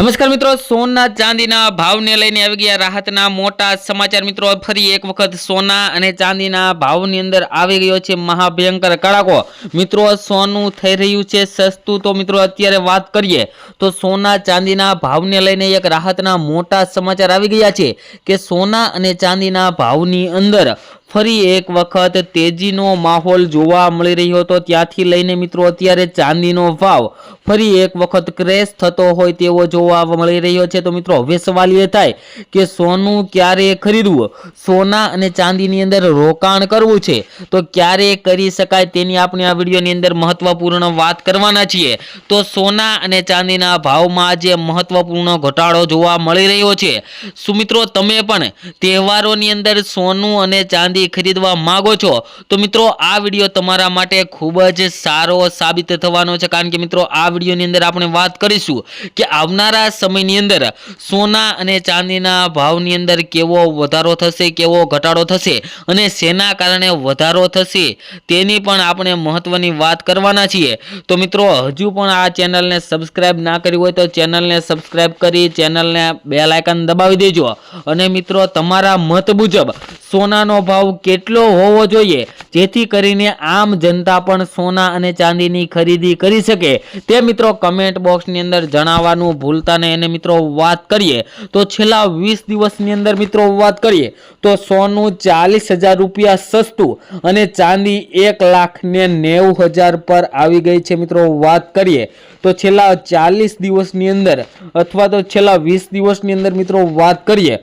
નમસ્કાર મિત્રો, સોના ચાંદીના ભાવને લઈને આવી ગયા રાહતના મોટા સમાચાર। મિત્રો ફરી એક વખત સોના અને ચાંદીના ભાવની અંદર આવી ગયો છે મહાભયંકર કડાકો। મિત્રો સોનું થઈ રહ્યું છે સસ્તું। તો મિત્રો અત્યારે વાત કરીએ તો સોના ચાંદીના ભાવને લઈને એક રાહતના મોટા સમાચાર આવી ગયા છે કે સોના અને ચાંદીના ભાવની અંદર ફરી એક વખત તેજીનો માહોલ જોવા મળી રહ્યો હતો। ત્યાંથી લઈને મિત્રો અત્યારે ચાંદીનો ભાવ ફરી એક વખત ક્રેશ થતો હોય તેવો જોવા મળી રહ્યો છે। તો મિત્રો હવે સવાલ એ થાય કે સોનું ક્યારે ખરીદવું, સોના અને ચાંદીની અંદર રોકાણ કરવું છે તો ક્યારે કરી શકાય તેની આપણે આ વિડીયોની અંદર મહત્વપૂર્ણ વાત કરવાના છીએ। તો સોના અને ચાંદીના ભાવમાં આજે મહત્વપૂર્ણ ઘટાડો જોવા મળી રહ્યો છે। શું મિત્રો તમે પણ તહેવારોની અંદર સોનું અને ચાંદી ખરીદવા માંગો છો તો મિત્રો આ વિડીયો તમારા માટે ખૂબ જ સારો સાબિત થવાનો છે, કારણ કે મિત્રો આ વિડીયોની અંદર આપણે વાત કરીશું કે આવનારા સમયની અંદર સોના અને ચાંદીના ભાવની અંદર કેવો વધારો થશે, કેવો ઘટાડો થશે અને શેના કારણે વધારો થશે તેની પણ આપણે મહત્વની વાત કરવાના છીએ। તો મિત્રો હજુ પણ આ ચેનલને સબસ્ક્રાઇબ ના કરી હોય તો ચેનલને સબસ્ક્રાઇબ કરી ચેનલને બેલ આઇકન દબાવી દેજો અને મિત્રો તમારા મત મુજબ સોનાનો ભાવ કેટલો હોવો જોઈએ જેથી કરીને આમ જનતા પણ સોના અને ચાંદીની ખરીદી કરી શકે તે મિત્રો કમેન્ટ બોક્સની અંદર જણાવવાનું ભૂલતા નહીં। અને મિત્રો વાત કરીએ તો છેલ્લા 20 દિવસની અંદર મિત્રો વાત કરીએ તો સોનું 40,000 રૂપિયા સસ્તું અને ચાંદી 1,90,000 પર આવી ગઈ છે। મિત્રો વાત કરીએ તો છેલ્લા 40 દિવસની અંદર અથવા તો છેલ્લા 20 દિવસની અંદર મિત્રો વાત કરીએ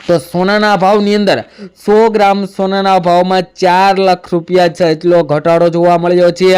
તો સોનાના ભાવની અંદર 100 ગ્રામ સોનાના ભાવમાં 4 લાખ રૂપિયા જેટલો ઘટાડો જોવા મળ્યો છે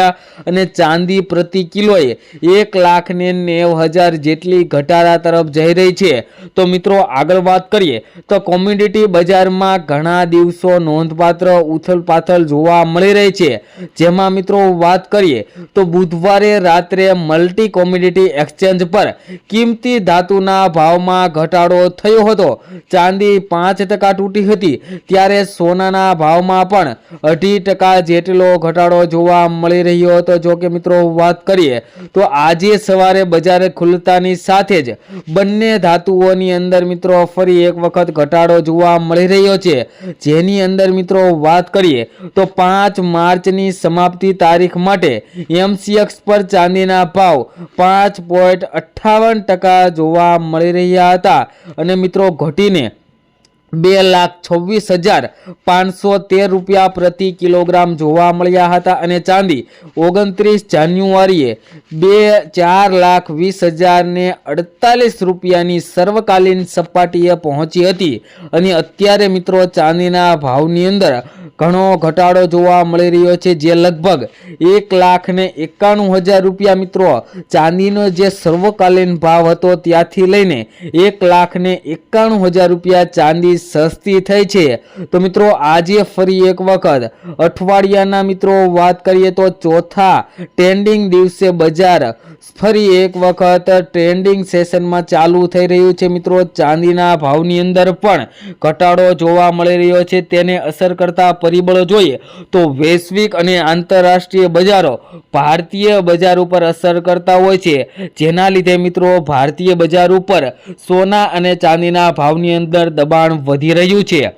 અને ચાંદી પ્રતિ કિલોએ 1,90,000 જેટલી ઘટાડા તરફ જઈ રહી છે। તો મિત્રો આગળ વાત કરીએ તો કોમોડિટી બજારમાં ઘણા દિવસો નોંધપાત્ર ઉથલપાથલ જોવા મળી રહી છે, જેમાં મિત્રો વાત કરીએ તો બુધવારે રાત્રે મલ્ટી કોમોડિટી એક્સચેન્જ પર કિંમતી ધાતુના ભાવમાં ઘટાડો થયો હતો। ચાંદી 5% તૂટી હતી ત્યારે સોનાના ભાવમાં પણ 2.5% જેટલો ઘટાડો જોવા મળી રહ્યો હતો। જો કે મિત્રો વાત કરીએ તો આજે સવારે બજાર ખુલતાની સાથે જ બંને ધાતુઓની અંદર મિત્રો ફરી એક વખત ઘટાડો જોવા મળી રહ્યો છે, જેની અંદર મિત્રો વાત કરીએ તો 5 માર્ચની સમાપ્તિ તારીખ માટે MCX પર ચાંદીના ભાવ 5.58% જોવા મળી રહ્યા હતા અને મિત્રો ઘટીને 2,26,513 રૂપિયા પ્રતિ કિલોગ્રામ જોવા મળ્યા હતા અને ચાંદી 29 જાન્યુઆરીએ 4,20,048 રૂપિયાની સર્વકાલીન સપાટીએ પહોંચી હતી અને અત્યારે મિત્રો ચાંદીના ભાવની અંદર ઘણો ઘટાડો જોવા મળી રહ્યો છે, જે લગભગ 1,91,000 રૂપિયા મિત્રો ચાંદીનો જે સર્વકાલીન ભાવ હતો ત્યાંથી લઈને 1,91,000 રૂપિયા ચાંદી સસ્તી થઈ છે। તો મિત્રો આજે ફરી એક વખત અઠવાડિયાના મિત્રો વાત કરીએ તો ચોથા ટ્રેન્ડિંગ દિવસે બજાર ફરી એક વખત ટ્રેન્ડિંગ સેશનમાં ચાલુ થઈ રહ્યું છે। મિત્રો ચાંદીના ભાવની અંદર પણ ઘટાડો જોવા મળી રહ્યો છે। તેને અસર કરતા પરિબળો જોઈએ તો વૈશ્વિક અને આંતરરાષ્ટ્રીય બજારો ભારતીય બજાર ઉપર અસર કરતા હોય છે, જેના લીધે મિત્રો ભારતીય બજાર ઉપર સોના અને ચાંદીના ભાવની અંદર દબાણ વધી રહ્યું છે।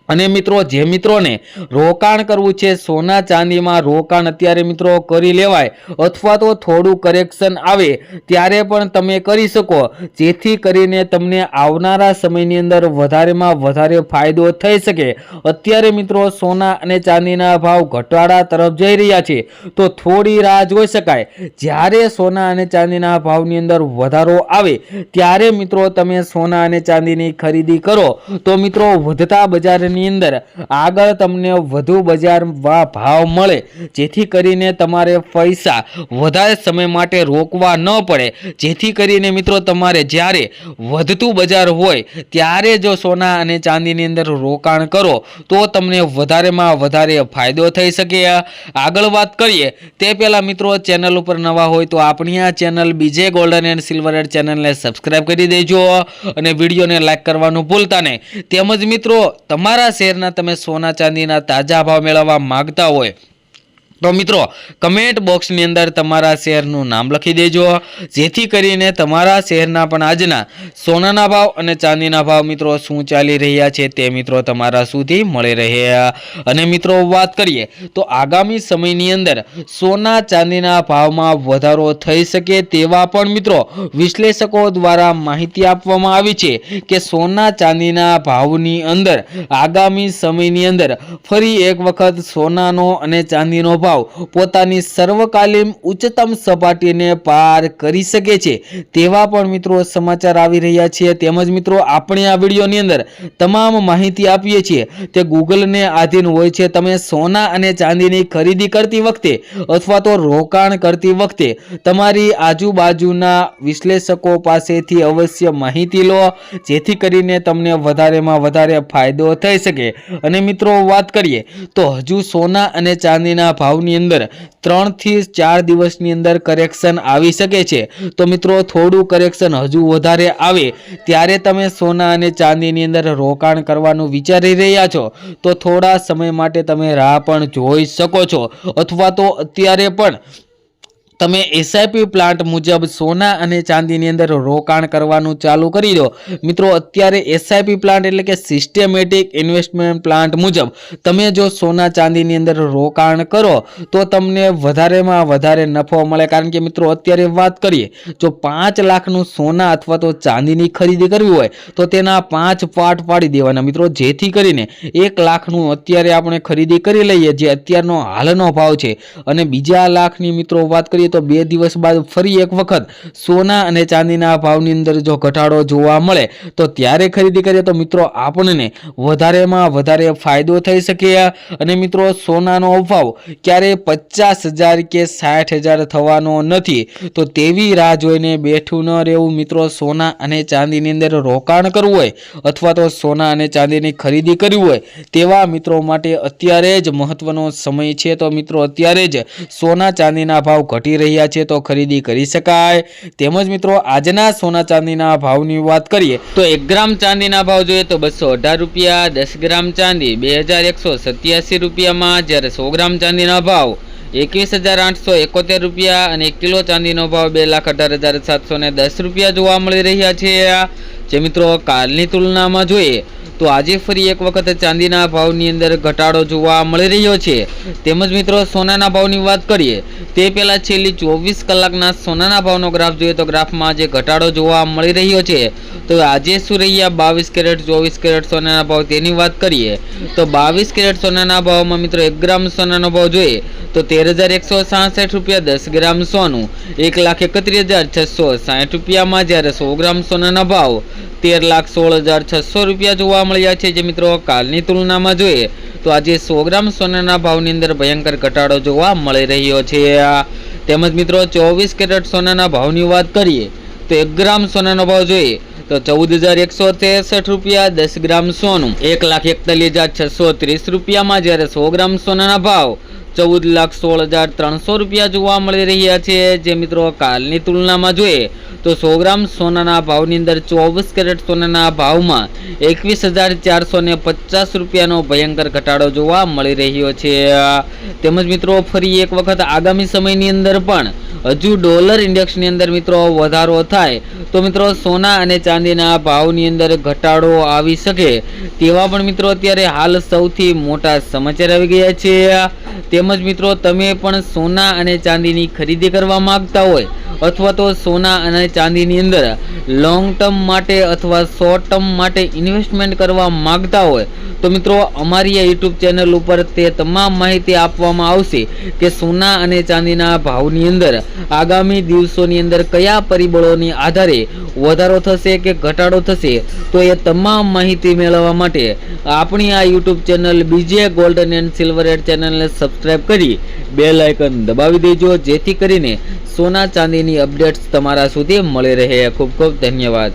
અને મિત્રો જે મિત્રોને રોકાણ કરવું છે સોના ચાંદીમાં રોકાણ અત્યારે મિત્રો કરી લેવાય અથવા તો થોડું કરેક્શન આવે ત્યારે પણ તમે કરી શકો, જેથી કરીને તમને આવનારા સમયની અંદર વધારેમાં વધારે ફાયદો થઈ શકે। અત્યારે મિત્રો સોના અને ચાંદીના ભાવ ઘટાડા તરફ જઈ રહ્યા છે તો થોડી રાહ જોઈ શકાય। જ્યારે સોના અને ચાંદીના ભાવની અંદર વધારો આવે ત્યારે મિત્રો તમે સોના અને ચાંદીની ખરીદી કરો તો મિત્રો વધતા બજારની અંદર આગળ તમને વધુ બજાર ભાવ મળે, જેથી કરીને તમારે પૈસા વધારે સમય માટે રોકવા ન પડે, જેથી કરીને મિત્રો તમારે જ્યારે વધતું બજાર હોય ત્યારે જો સોના અને ચાંદીની અંદર રોકાણ કરો તો તમને વધારેમાં વધારે ફાયદો થઈ શકે। આગળ વાત કરીએ તે પહેલા મિત્રો ચેનલ ઉપર નવા હોય તો આપણી આ ચેનલ બીજે ગોલ્ડન એન્ડ સિલ્વર એડ ચેનલને સબસ્ક્રાઇબ કરી દેજો અને વિડીયોને લાઈક કરવાનું ભૂલતા નહીં। તેમજ મિત્રો તમારા શેરના તમે સોના ચાંદીના તાજા ભાવ મેળવવા માંગતા હોય તો મિત્રો કમેન્ટ બોક્સની અંદર તમારા શહેરનું નામ લખી દેજો, જેથી કરીને તમારા શહેરના પણ આજના સોનાના ભાવ અને ચાંદીના ભાવ મિત્રો શું ચાલી રહ્યા છે તે મિત્રો તમારા સુધી મળી રહે। અને મિત્રો વાત કરીએ તો આગામી સમયની અંદર સોના ચાંદીના ભાવમાં વધારો થઈ શકે તેવા પણ મિત્રો વિશ્લેષકો દ્વારા માહિતી આપવામાં આવી છે કે સોના ચાંદીના ભાવની અંદર આગામી સમયની અંદર ફરી એક વખત સોનાનો અને ચાંદીનો ભાવ પોતાની સર્વકાલીન ઉચ્ચતમ સપાટીને પાર કરી શકે છે તેવા પણ મિત્રો સમાચાર આવી રહ્યા છે। તેમજ મિત્રો આપણે આ વિડીયોની અંદર તમામ માહિતી આપીએ છીએ તે ગૂગલને આધીન હોય છે। તમે સોના અને ચાંદીની ખરીદી કરતી વખતે અથવા તો રોકાણ કરતી વખતે તમારી આજુબાજુના વિશ્લેષકો પાસેથી અવશ્ય માહિતી લો, જેથી કરીને તમને વધારેમાં વધારે ફાયદો થઈ શકે। અને મિત્રો વાત કરીએ તો હજુ સોના અને ચાંદીના ભાવની અંદર 3 થી 4 દિવસની અંદર કરેક્શન આવી શકે છે। તો મિત્રો થોડું કરેક્શન હજુ વધારે આવે ત્યારે તમે સોના અને ચાંદીની અંદર રોકાણ કરવાનું વિચારી રહ્યા છો તો થોડા સમય માટે તમે રાહ પણ જોઈ શકો છો, અથવા તો અત્યારે પણ તમે એસઆઈપી પ્લાન્ટ મુજબ સોના અને ચાંદીની અંદર રોકાણ કરવાનું ચાલુ કરી દો। મિત્રો અત્યારે એસઆઈપી પ્લાન્ટ એટલે કે સિસ્ટેમેટિક ઇન્વેસ્ટમેન્ટ પ્લાન્ટ મુજબ તમે જો સોના ચાંદીની અંદર રોકાણ કરો તો તમને વધારેમાં વધારે નફો મળે। કારણ કે મિત્રો અત્યારે વાત કરીએ જો 5 લાખનું સોના અથવા તો ચાંદીની ખરીદી કરવી હોય તો તેના 5 પાર્ટ પાડી દેવાના મિત્રો, જેથી કરીને 1 લાખનું અત્યારે આપણે ખરીદી કરી લઈએ જે અત્યારનો હાલનો ભાવ છે, અને બીજા લાખની મિત્રો વાત કરીએ તો 2 દિવસ બાદ ફરી એક વખત સોના અને ચાંદીના ભાવની અંદર જો ઘટાડો જોવા મળે તો ત્યારે ખરીદી કરીએ તો મિત્રો આપણને વધારેમાં વધારે ફાયદો થઈ શકે। અને મિત્રો સોનાનો ભાવ ક્યારે 50,000 કે 60,000 થવાનો નથી, તો તેવી રાહ જોઈને બેઠું ન રહેવું મિત્રો। સોના અને ચાંદીની અંદર રોકાણ કરવું હોય અથવા તો સોના અને ચાંદીની ખરીદી કરવી હોય તેવા મિત્રો માટે અત્યારે જ મહત્વનો સમય છે। તો મિત્રો અત્યારે જ સોના ચાંદીના ભાવ ઘટી રહ્યા છે તો ખરીદી કરી શકાય। તેમજ મિત્રો આજના સોના ચાંદીના ભાવની વાત કરીએ તો 1 ગ્રામ ચાંદીના ભાવ જોઈએ તો 218 રૂપિયા, 10 ગ્રામ ચાંદી 2187 રૂપિયામાં, જ્યારે 100 ગ્રામ ચાંદીના ભાવ 21,871 રૂપિયા અને 1 કિલો ચાંદીનો ભાવ 2,18,710 રૂપિયા જોવા મળી રહ્યા છે। જે મિત્રો કાલની તુલનામાં જોઈએ તો આજે ફરી એક વખત ચાંદીના ભાવની અંદર ઘટાડો જોવા મળી રહ્યો છે। તેમજ મિત્રો સોનાના ભાવની વાત કરીએ તે પહેલા છેલ્લી 24 કલાકના સોનાના ભાવનો ગ્રાફ જોઈએ તો ગ્રાફમાં જે ઘટાડો જોવા મળી રહ્યો છે તો આજે શું રહ્યા 22 કેરેટ 24 કેરેટ સોનાના ભાવ તેની વાત કરીએ તો 22 કેરેટ સોનાના ભાવમાં મિત્રો 1 ગ્રામ સોનાનો ભાવ જોઈએ તો 13,166 રૂપિયા, 10 ગ્રામ સોનું 1,31,660 રૂપિયામાં, જ્યારે 100 ગ્રામ સોનાના ભાવ 13,16,600 રૂપિયા જોવા મળ્યા છે। જે મિત્રો કાલની તુલનામાં જોઈએ તો આજે 100 ગ્રામ સોનાના ભાવની અંદર ભયંકર ઘટાડો જોવા મળી રહ્યો છે। તેમજ મિત્રો 24 કેરેટ સોનાના ભાવની વાત કરીએ તો 1 ગ્રામ સોનાનો ભાવ જોઈએ તો 14,163 રૂપિયા, 10 ગ્રામ સોનું 1,41,630 રૂપિયામાં, જ્યારે 100 ગ્રામ સોનાના ભાવ 14,16,300 રૂપિયા જોવા મળી રહ્યા છે। જે મિત્રો કાલની તુલનામાં જોઈએ તો 100 ગ્રામ સોનાના ભાવની અંદર 24 કેરેટ સોનાના ભાવમાં 21,450 રૂપિયાનો ભયંકર ઘટાડો જોવા મળી રહ્યો છે। તેમજ મિત્રો ફરી એક વખત આગામી સમયની અંદર પણ હજુ ડોલર ઇન્ડેક્સની અંદર મિત્રો વધારો થાય તો મિત્રો સોના અને ચાંદીના ભાવની અંદર ઘટાડો આવી શકે તેવા પણ મિત્રો અત્યારે હાલ સૌથી મોટા સમાચાર આવી ગયા છે। તેમજ મિત્રો તમે પણ સોના અને ચાંદીની ખરીદી કરવા માંગતા હોય અથવા તો સોના અને ચાંદીની અંદર લોંગ ટર્મ માટે અથવા શોર્ટ ટર્મ માટે ઇન્વેસ્ટમેન્ટ કરવા માંગતા હોય તો મિત્રો અમારી આ યુટ્યુબ ચેનલ ઉપર તે તમામ માહિતી આપવામાં આવશે કે સોના અને ચાંદીના ભાવની અંદર આગામી દિવસોની અંદર કયા પરિબળોની આધારે વધારો થશે કે ઘટાડો થશે, તો એ તમામ માહિતી મેળવવા માટે આપણી આ યુટ્યુબ ચેનલ બીજે ગોલ્ડન એન્ડ સિલ્વર એડ ચેનલને સબસ્ક્રાઇબ કરી બેલ આઇકન દબાવી દેજો, જેથી કરીને સોના ચાંદીની અપડેટ્સ તમારા સુધી મળી રહે। ખૂબ ખૂબ ધન્યવાદ।